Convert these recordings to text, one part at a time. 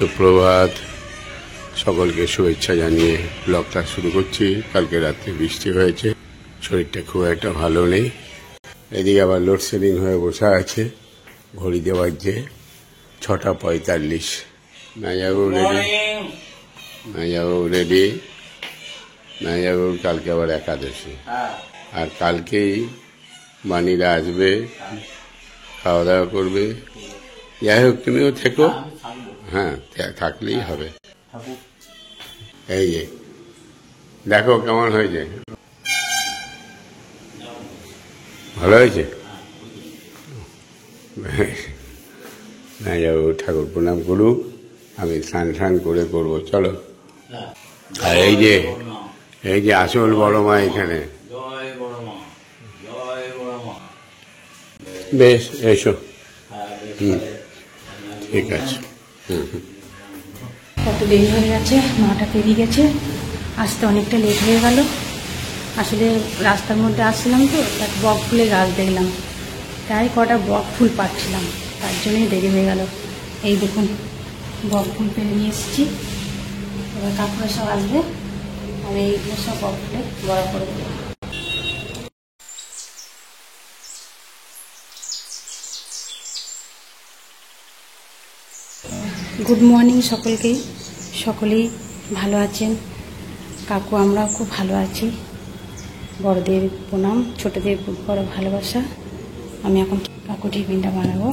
সুপ্রভাত, সকলকে শুভেচ্ছা জানিয়ে ব্লগটা শুরু করছি। কালকে রাত্রে বৃষ্টি হয়েছে, শরীরটা খুব একটা ভালো নেই। এদিকে আবার লোডশেডিং হয়ে বসে আছে। ঘড়িতে বাজছে 6:45। নাইয়াবাবু রেডি, নাইয়াবাবু কালকে আবার একাদশী, আর কালকেই বাণীরা আসবে, খাওয়া দাওয়া করবে। যাই হোক, তুমিও থেকো। হ্যাঁ, থাকলেই হবে। এই যে দেখো কেমন হয়েছে, ভালো হয়েছে। না যাবো, ঠাকুর প্রণাম করুক, আমি স্নান করে করবো। চলো। আর এই যে আসল বড় মা এখানে। বেশ, এসো। ঠিক আছে। কত দেরি হয়ে গেছে, 9টা পেরিয়ে গেছে। আসতে অনেকটা লেট হয়ে গেল। আসলে রাস্তার মধ্যে আসছিলাম তো, এক বক ফুলের গাছ দেখলাম, তাই কটা বক ফুল পাচ্ছিলাম, তার জন্যই দেরি হয়ে গেল। এই দেখুন, বক ফুল পেরে নিয়ে এসেছি। এবার কাকুরা সব আসবে, আর এইগুলো সব বক ফুলে বড় করে দেবো। গুড মর্নিং সকলকেই। সকলেই ভালো আছেন। কাকু আমরাও খুব ভালো আছি। বড়দের প্রণাম, ছোটদের বড় ভালোবাসা। আমি এখন কাকু টিফিনটা বানাবো।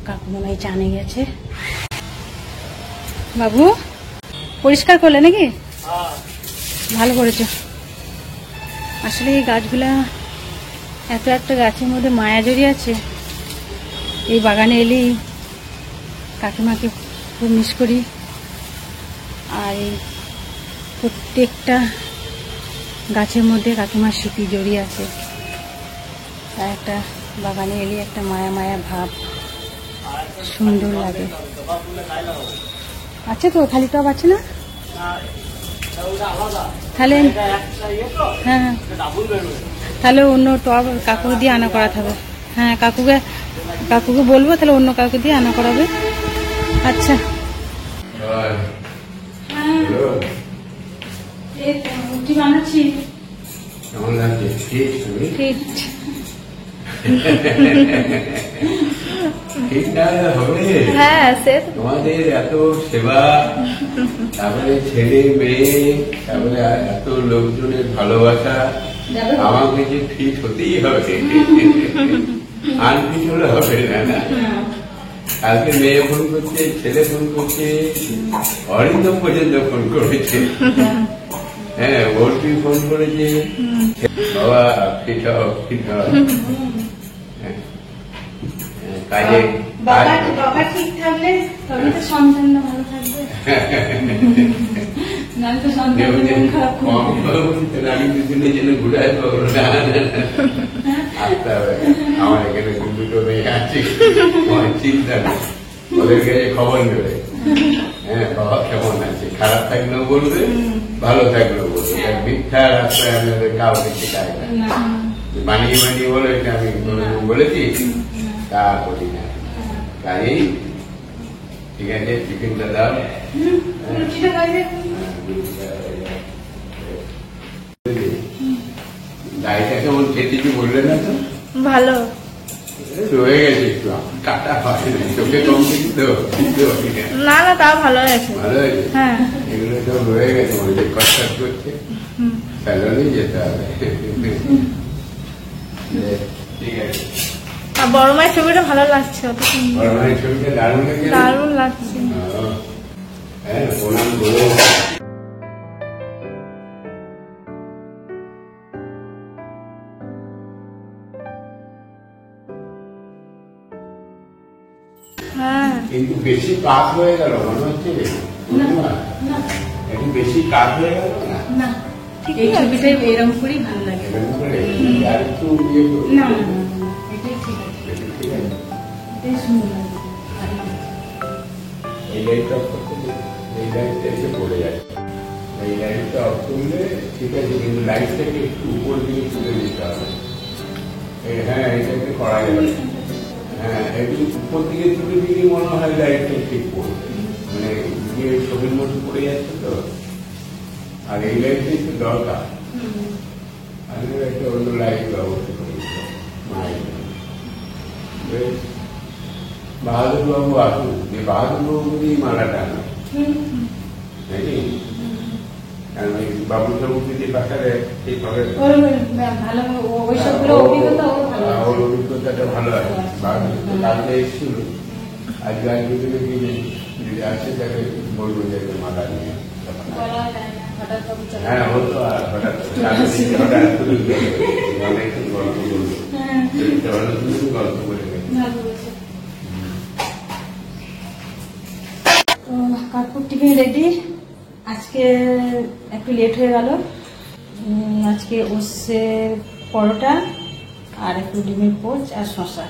কাকু মনে হয় জানে গেছে। বাবু, পরিষ্কার করলে নাকি? ভালো করেছো। আসলে এই গাছগুলা, এত একটা গাছের মধ্যে মায়া জড়িয়ে আছে। এই বাগানে এলেই কাকিমাকে খুব মিস করি। আর এই প্রত্যেকটা গাছের মধ্যে কাকিমার স্মৃতি জড়িয়ে আছে। তার একটা বাগানে এলে একটা মায়া মায়া ভাব, সুন্দর লাগে। আছে তো, খালি টব আছে না? তাহলে হ্যাঁ, তাহলে অন্য টব কাকু দিয়ে আনা করাতে হবে। হ্যাঁ, কাকুকে বলবো, তাহলে অন্য কাউকে দিয়ে আনা করাবে। আচ্ছা। রুটি বানাচ্ছি। হ্যাঁ, তোমাদের এত সেবা, তারপরে ছেলে মেয়ে, তারপরে এত লোকজনের ভালোবাসা, আমাকে যে ফিট হতেই হবে, আনফিট হলে হবে না। কালকে মেয়ে ফোন করছে, ছেলে ফোন করছে, অরিন্দম পর্যন্ত ফোন করেছে। হ্যাঁ, ভর্তি ফোন করেছে, বাবা ফিট কাজে বাবা ঠিক থাকলে তবে তো সন্তান ভালো থাকবে। আমি দুদিনের জন্য ঘুরাই পাবো না। আমার এখানে দুটো মেয়ে আছে, আমার চিন্তা নেই, ওদের কাছে খবর নেবে। হ্যাঁ, বাবা কেমন আছে, খারাপ থাকলেও বলবে, ভালো থাকলেও বলবে। মিথ্যা রাস্তায় আমি ওদের কাউকে শেখাই না। বানিয়ে বলে, এটা আমি বলেছি, তা করি না। কাজেই ঠিক আছে, টিফিনটা দাও। গাড়িটা কেমন খেতেছি বললে না তো? ভালো রয়ে গেছে একটু, কাটা হয় চোখে কম কিন্তু। না, তাও ভালো হয়েছে। ভালো হয়েছে। হ্যাঁ, এগুলো সব রয়ে গেছে, অনেক কষ্ট করছে, স্যালারি যেতে হবে। ঠিক আছে। বড় মায়ের ছবিটা ভালো লাগছে, অত সুন্দর। বড় মায়ের ছবিটা দারুণ লাগছে। হ্যাঁ, প্রণাম করো। হ্যাঁ, কিন্তু বেশি কাজ হয়ে গেল মনে হচ্ছে, একটু বেশি কাজ হয়ে গেল না। এই ছবিটাই এরকম করেই ভালো লাগে। আর একটু না, এটাই ঠিক আছে, এটাই সুন্দর লাগে। এই লাইটটা এসে পড়ে যাচ্ছে। এই লাইটটা অফ করলে ঠিক আছে, কিন্তু লাইটটাকে একটু উপর দিকে তুলে দিতে হবে। হ্যাঁ, এটাকে করা যাবে। হ্যাঁ, একটু উপর দিকে তুলে দিকে মনে হয় লাইটটা ঠিক পড়বে, মানে গিয়ে ছবির মতো পড়ে যাচ্ছে তো, আর এই লাইটটা একটু দরকার। আমি একটা অন্য লাইট ব্যবস্থা করি মায়ের জন্য। বেশ, বাহাদুর বাবু আসুন, যে বাহাদুর বাবু দিয়ে মালাটা আনা নাকি, কারণ ওই বাবু সাবুকে যে পাঠালে ঠিক হবে, ভালো ওইসবগুলো অভিজ্ঞতা ওর ভালো আছে। ওর অভিজ্ঞতাটা ভালো আছে। বাহাদুর তো কালকে এসেছিল, আজকে আসবে যদি আসে তাকে বলবো যে মালা নিয়ে। বলা যায় না, হঠাৎ করে চলে হ্যাঁ, ও তো আর হঠাৎ তুলে অনেক গল্প বলবো, গল্প করে ভালো বলেছে। তো কাকুর টিফিন রেডি। আজকে একটু লেট হয়ে গেল। আজকে ওসে পরোটা আর একটু ডিমের পোচ আর শসা।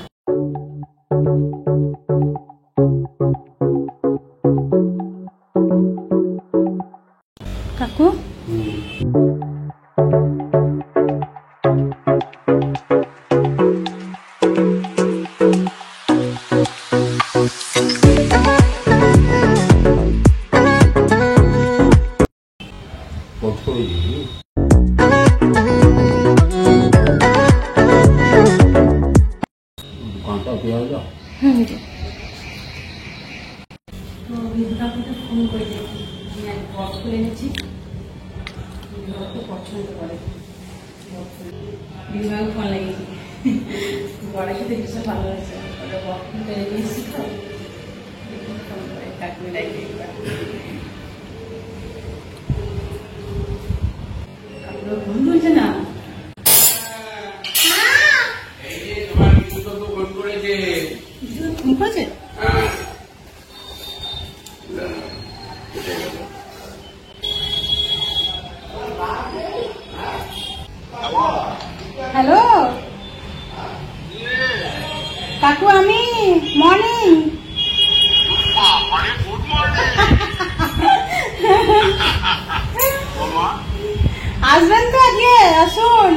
কাকু ঘন্টা পেঁয়াজ তো বিন্দু কাকুকে ফোন করে দেখি, আমি এক বক্স খুলে এনেছি, পছন্দ করে। বিন্দুবাবু ফোন লাগিয়েছি, বড়ের সাথে ভীষণ ভালো হয়েছে, ওটা বক্স খুলতে রেখে এসেছি তো, ফোন করে কাকুকে ডাইকে কাকুরা ফোন তুলছে না। ফোন করেছে? হ্যালো কাকু, আমি মর্নিং। আসবেন তো আজকে? আসুন।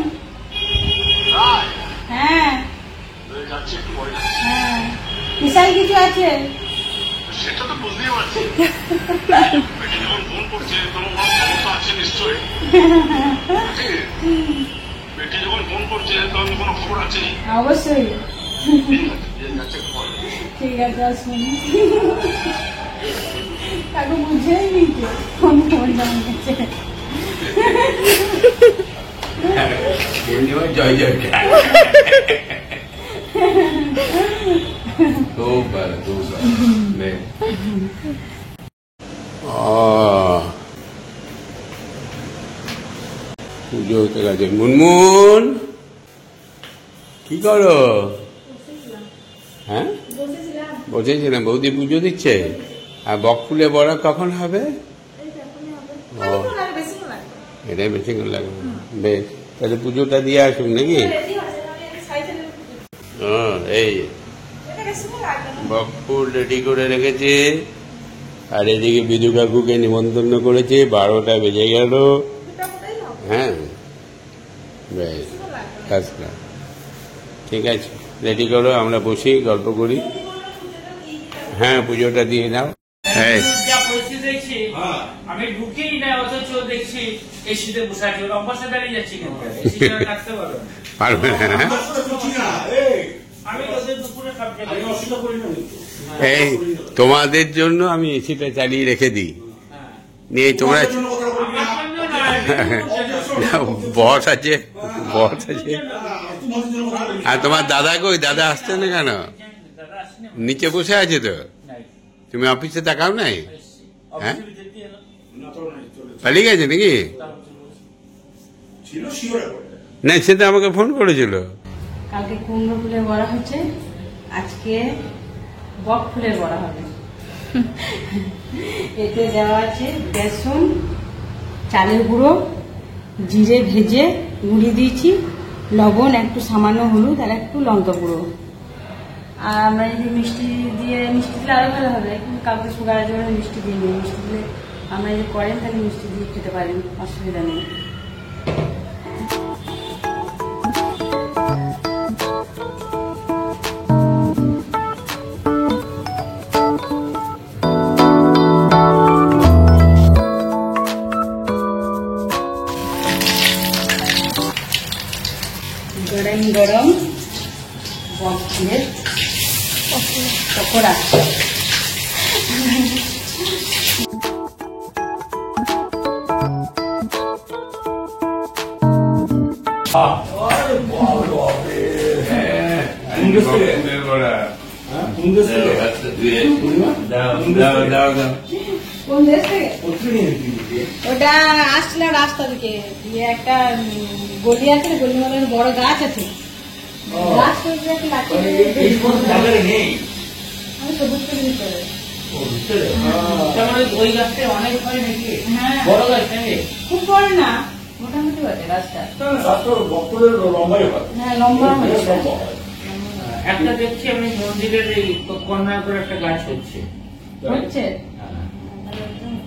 হ্যাঁ হ্যাঁ, বিশাল কিছু আছে। সেটা তো বুঝতেই পারছি, বেটি যখন ফোন করছে তোমার ক্ষমতা আছে নিশ্চয়ই। বেটি যখন ফোন করছে তখন কোনো খবর আছে? অবশ্যই। ঠিক আছে, ঠিক আছে, আসুন। কাকু বুঝেই নিচ্ছে ফোন করলাম। জয় জয় পুজো হতে গেছে। মুনমুন কি করো? হ্যাঁ, বসেছিলাম। বৌদি পুজো দিচ্ছে। আর বক ফুলে বড়া কখন হবে? ও, এটাই বেশিক্ষণ লাগবে। বেশ, তাহলে পুজোটা দিয়ে আসুন নাকি? এই বক ফুল রেডি করে রেখেছে, আর এদিকে বিদু কাকুকে নিমন্ত্রণ করেছে। 12টা বেজে গেল। হ্যাঁ, বেশ, ঠিক আছে, রেডি করো, আমরা বসি গল্প করি। হ্যাঁ, পুজোটা দিয়ে নাও। হ্যাঁ, আমি ঢুকেই না, অথচ দেখছি এসিতে বসে আছে, অভ্যাসে দাঁড়িয়ে যাচ্ছি, থাকতে পারবে পারবে না। আমি ওদের দুপুরে খাবো, অসুবিধা করি না। এই তোমাদের জন্য আমি এসিটা চালিয়ে রেখে দিই, নিয়ে তোমরা বস আছে, বস আছে। আর তোমার দাদা কই? দাদা আসছে না কেন? নিচে বসে আছে তো। তুমি অফিসে দেখাও নাই? হ্যাঁ, পালিয়ে গেছে নাকি? না, সেটা আমাকে ফোন করেছিল। কালকে কুমড়ো ফুলের বড়া হচ্ছে, আজকে বক ফুলের বড়া হবে। এতে দেওয়া আছে বেসন, চালের গুঁড়ো, জিরে ভেজে গুঁড়ি দিয়েছি, লবণ, একটু সামান্য হলুদ আর একটু লঙ্কা গুঁড়ো। আর আমরা যদি মিষ্টি দিলে আরো ভালো হবে, কিন্তু কাউকে সুগার আছে বলে মিষ্টি দিয়ে নিই। মিষ্টি দিলে আমরা যদি করেন তাহলে মিষ্টি দিয়ে খেতে পারেন, অসুবিধা নেই। পকোড়া। কোন দেশ থেকে? ওটা আসছিলাম রাস্তা থেকে, দিয়ে একটা গলি আছে, গলির মধ্যে বড় গাছ আছে, গাছ আমি সবুজ করে দিতে হবে। ওই গাছটা অনেক হয় নাকি? হ্যাঁ, বড় গাছ নাকি? খুব বড় না, মোটামুটি বটে গাছটা। হ্যাঁ, লম্বা হয়েছে। একটা দেখছি আমি মন্দিরের এই কর্নার করে একটা গাছ হচ্ছে। হচ্ছে?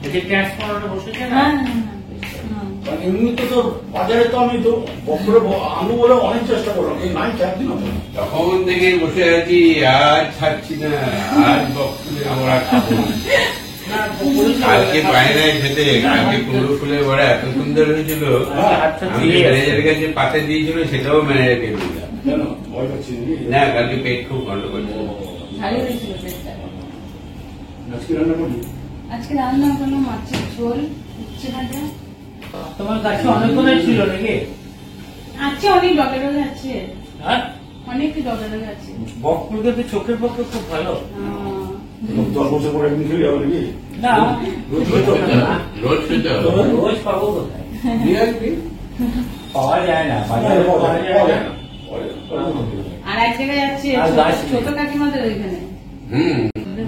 এতে ট্রান্সফরমারটা বসেছে না? হ্যাঁ, এমনিতে তো বাজারে তো আমি তো বছরে আলু বলে অনেক চেষ্টা করলাম, এই নাই 4 দিন হবে। তখন থেকে বসে আছি, আর ছাড়ছি না, আর বকফুলে আমরা খাবো না। না, পরিষ্কার আজকে পায় নাই খেতে, আজকে কুমড়ো ফুলের বড়া এত সুন্দর হয়েছিল, আচ্ছা, আমি ঠিক আছে। ম্যানেজারের কাছে পাতে দিয়েছিল, সেটাও ম্যানেজারকে দিলাম। কেন ভয় পাচ্ছি নাকি? না, কালকে পেট খুব গন্ডগোল ছিল। ভালো হয়েছিল পেটটা। আজকে রান্না করবি? আজকে রান্না করলাম মাছের ঝোল, উচ্ছে ভাজা তোমার কাছে অনেকগুলো ছিল নাকি? আছে, অনেক ডগে ডগে আছে, হ্যাঁ, অনেক ডগে ডগে আছে। বকফুলটা তো চোখের পক্ষে খুব ভালো। 10 বছর পরে একদিন খেলে হবে নাকি? না, রোজ খেতে হবে, রোজ খেতে হবে। রোজ পাবো কোথায়? নিয়ে আসবি। পাওয়া যায় না, বাজারে বাজারে পাওয়া যায় না। আর এক জায়গায় যাচ্ছে আর গাছ নেই। ছোট কাকিমাদের ওইখানে।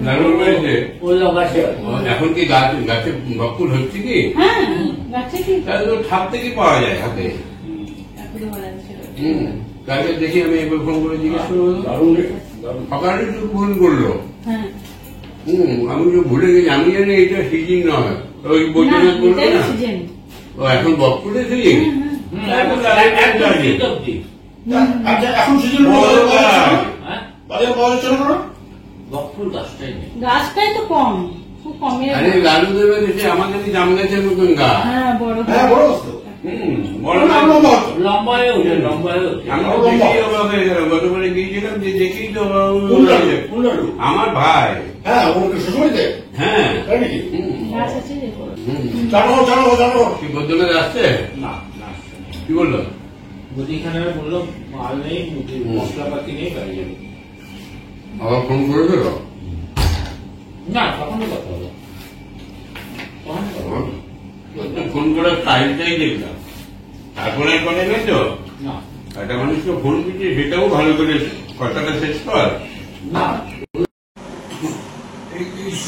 দারুণ হয়েছে। ওই গাছে এখন কি গাছে বকুল হচ্ছে কি? হ্যাঁ, গাছে কি তাহলে তো ঠাপ থেকে পাওয়া যায় হাতে। এখনো বলা ছিল। কালকে দেখি আমি একবার ফোন করে জিজ্ঞেস করবো, দারুণ রে, দারুণ। সকালে তো ফোন করলো। হ্যাঁ, আমি তো ভুলে গেছি, আমি জানি এটা সিজিং নয়, ওই না, বৈদ্যনাথ বলবে এটাই না, সিজন। ও এখন বকুলে সিজিং। আচ্ছা, এখন সিজন হ্যাঁ, বাজারে পাওয়া যাচ্ছে না? বকফুল গাছটাই নেই। গাছটাই তো কম, খুব কমে। আরে লালু দেবে দেশে আমাদের জাম গাছের মতন গাছ। হ্যাঁ, বড় হ্যাঁ, বড় গাছ তো। বড় না, গাছ। লম্বা হতো। লম্বা হয়ে ওঠে, লম্বা হয়ে ওঠে। আমরা দেখেই অবাক হয়ে গেলাম, গতবারে গিয়েছিলাম যে দেখেই তো অবাক কোন হয়ে লাড্ডু? গেলাম। কোন লাড্ডু? আমার ভাই। হ্যাঁ, ওর কি শ্বশুরবাড়িতে? হ্যাঁ। তাই নাকি? গাছ আছে যে বড়। জানো। কি বৈদ্যনাথ আসছে? না, না। কি বললো? মুদিখানা বললো মাল নেই, মশলাপাতি নেই, বাড়ি যাবে। আবার ফোন করেছিল? না, তখনই কথা হলো। তখনই কথা হলো। ফোন করার টাইমটাই দেখলাম, তারপরে কথা নেই তো। না, একটা মানুষকে ফোন দিচ্ছি, সেটাও ভালো করে কথাটা শেষ কর। না।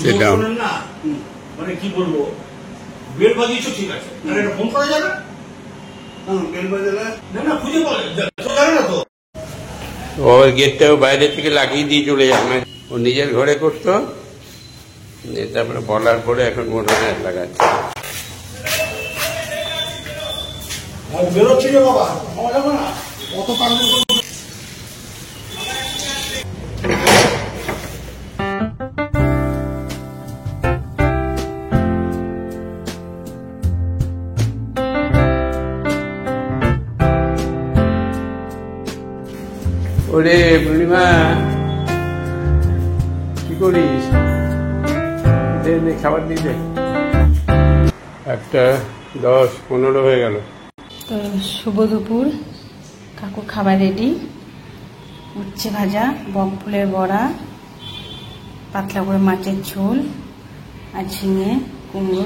সেটা। না, মানে কি বলবো, বেল বাজিয়েছো ঠিক আছে, আর এটা ফোন করা যাবে? বেল বাজালে না খুঁজে পাওয়া যাবে না তো। ও গেটটাও বাইরে থেকে লাগিয়ে দিয়ে চলে যাবে, ও নিজের ঘরে করতো, তারপরে বলার পরে এখন মোটরে লাগাচ্ছে। বেরোচ্ছি রে বাবা, পাওয়া যাবে না কত কাজ। ওরে পূর্ণিমা, কি করিস? দে দে, খাবার দিয়ে দে। 1:10-15 হয়ে গেল। তো শুভ দুপুর, কাকুর খাবার রেডি। উচ্ছে ভাজা, বকফুলের বড়া, পাতলা করে মাছের ঝোল, আর ঝিঙে কুমড়ো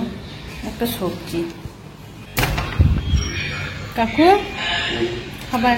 একটা সবজি। কাকু খাবার।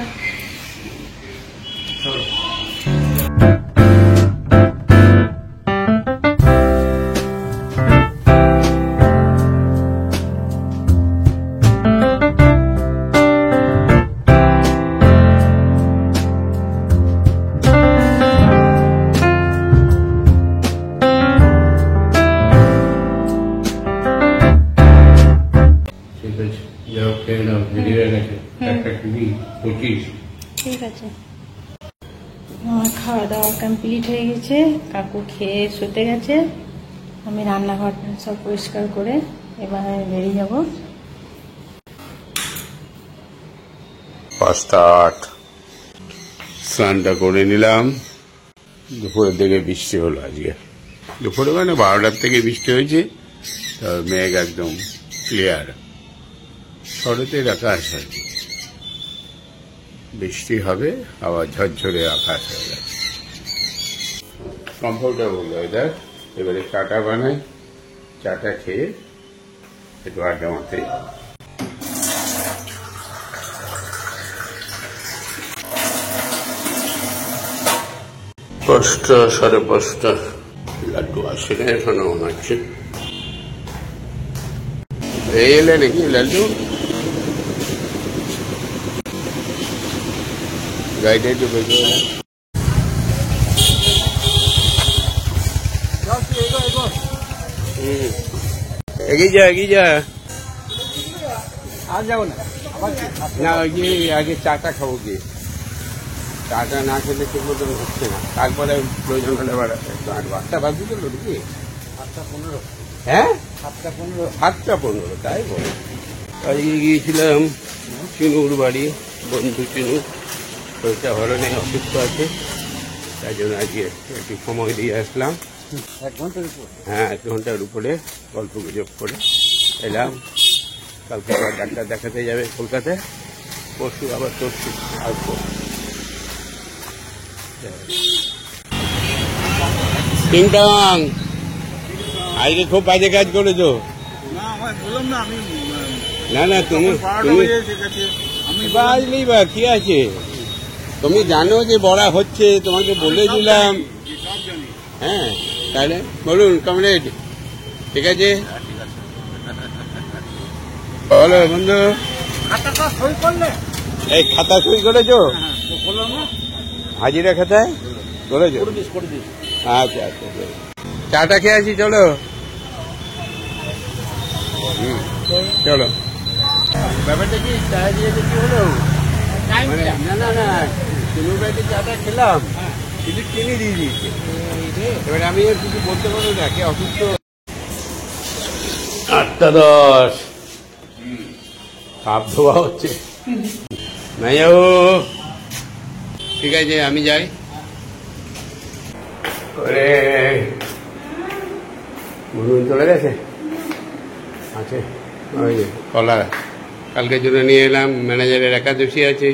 ঠিক আছে, যাও খেয়ে নাও, দেরি হয়ে গেছে। 1:25। ঠিক আছে, আমার খাওয়া দাওয়া কমপ্লিট হয়ে গেছে, কাকু খেয়ে শুতে গেছে, আমি রান্নাঘরটা সব পরিষ্কার করে এবার আমি বেরিয়ে যাব। 5:08। স্নানটা করে নিলাম, দুপুরের দিকে বৃষ্টি হলো আজকে, দুপুরে মানে 12টার থেকে বৃষ্টি হয়েছে। মেঘ একদম ক্লিয়ার, শরতের আকাশ আর কি, বৃষ্টি হবে, আবার ঝরঝরে আকাশ হয়ে গেছে, কমফোর্টেবল ওয়েদার। এবারে চাটা বানাই, চাটা খেয়ে একটু আড্ডা মারতে। 5টা 5:30, লাড্ডু আসে না এখনো মনে হচ্ছে। এই এলে নাকি লাড্ডু? গাড়িটা একটু বের করে না। এগিয়ে যা, এগিয়ে যা। আর যাবো না, না ওই যে আগে চাটা খাবো, কি চাটা না খেলে ঠিক মতন হচ্ছে না, তারপরে প্রয়োজন হলে আবার 8টা বাজে গেল নাকি? 7:15। হ্যাঁ 7:15। 7:15, তাই বলো। আজকে গিয়েছিলাম চিনুর বাড়ি, বন্ধু চিনু, শরীরটা ভালো নেই, অসুস্থ আছে, তাই জন্য আজকে একটু সময় দিয়ে আসলাম। 1 ঘন্টার উপর। হ্যাঁ 1 ঘন্টার উপরে গল্প গুজব করে এলাম। কালকে আবার ডাক্তার দেখাতে যাবে কলকাতায়, পরশু আবার তরশু আসবো। টিংটং, আজকে খুব বাজে কাজ করেছো। না আমার বললাম না আমি না না, তুমি ঠিক আছে, আমি বাজলেই বা কি আছে, তুমি জানো যে বড়া হচ্ছে, তোমাকে বলে দিলাম। সব জানি। হ্যাঁ তাহলে বলুন কমরেড, ঠিক আছে? বলো বন্ধু, খাতাটা সই করলে? এই খাতা সই করেছো? হ্যাঁ তো বললো না, হাজিরা খাতায় করেছো? করে দিস। আচ্ছা আচ্ছা, চাটা খেয়ে আসি, চলো। চলো। ব্যাপারটা কি, চা দিয়েছে কি হলো? মানে না না না, চিনুর বাড়িতে চাটা খেলাম, কিন্তু চিনি দিয়ে দিয়েছে। এবারে আমি আর কিছু বলতে পারবো না, কে অসুস্থ। 8:10, কাপ ধোয়া হচ্ছে। নাই যাবো, ঠিক আছে আমি যাই। ওরে মনুন চলে গেছে, আছে ওই যে কলা কালকের জন্য নিয়ে এলাম, ম্যানেজারের একাদশী আছে।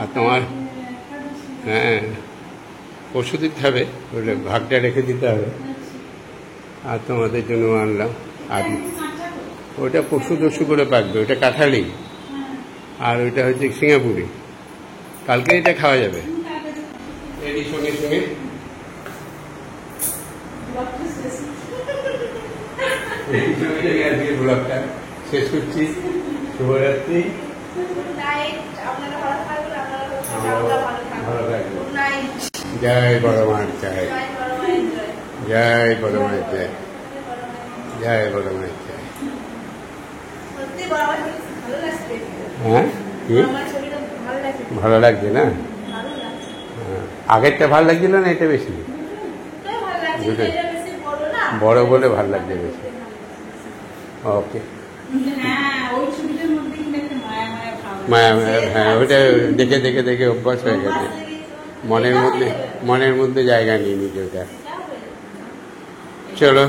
আর তোমার, হ্যাঁ পরশু দিতে হবে, ওটা ভাগটা রেখে দিতে হবে। আর তোমাদের জন্য আনলাম। আর ওটা পরশু করে পাকবে, ওটা কাঁঠালি, আর ওইটা হচ্ছে সিঙ্গাপুরি। কালকে এটা খাওয়া যাবে। এরই সঙ্গে সঙ্গে আজকে ব্লগটা শেষ করছি। শুভরাত্রি, ভালো থাকবো। জয় বড় মার জয়, জয় বড় মায়ের জয়, জয় বড় মায়ের জয়। হ্যাঁ কি ভালো লাগছে না? আগেরটা ভালো লাগছিল না, এটা বেশি বড় বলে ভালো লাগছে বেশি। ওকে, মায়া মায়া, হ্যাঁ ওইটা দেখে দেখে দেখে অভ্যাস হয়ে গেছে, মনের মধ্যে জায়গা নিয়ে নিচ্ছে ওটা। চলো।